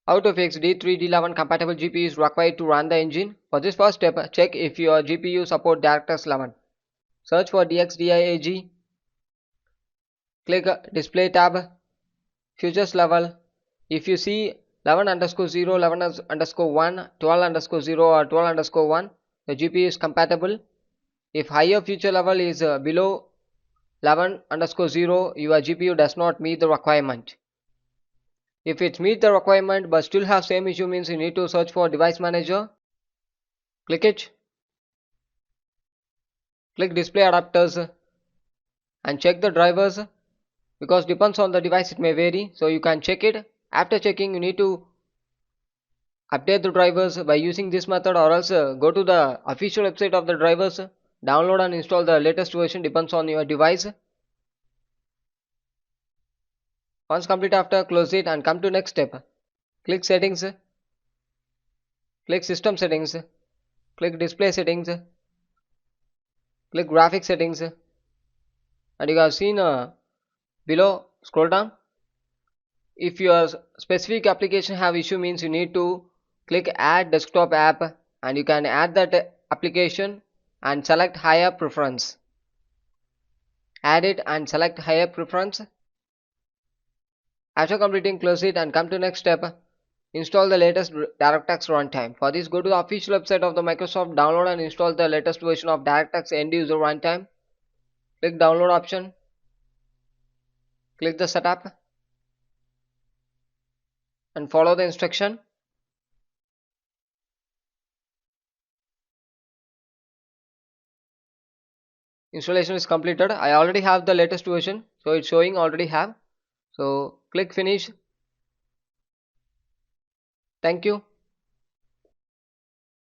How to fix D3D11 compatible GPU is required to run the engine. For this first step, check if your GPU support DirectX 11. Search for DXDIAG, click Display tab, Futures level. If you see 11 underscore 0, 11 underscore 1, 12 underscore 0 or 12 underscore 1, the GPU is compatible. If higher future level is below 11 underscore 0, your GPU does not meet the requirement. If it meets the requirement but still have same issue, means you need to search for device manager, click it, click display adapters and check the drivers, because depends on the device it may vary, so you can check it. After checking, you need to update the drivers by using this method, or else go to the official website of the drivers, download and install the latest version, depends on your device. Once complete, after close it and come to next step. Click settings, click system settings, click display settings, click graphic settings, and you have seen below, scroll down. If your specific application have issue, means you need to click add desktop app and you can add that application and select higher preference. Add it and select higher preference. After completing, close it and come to next step. Install the latest DirectX runtime. For this, go to the official website of the Microsoft, download and install the latest version of DirectX end user runtime. Click download option. Click the setup and follow the instruction. Installation is completed. I already have the latest version, so it's showing already have. So click finish. Thank you.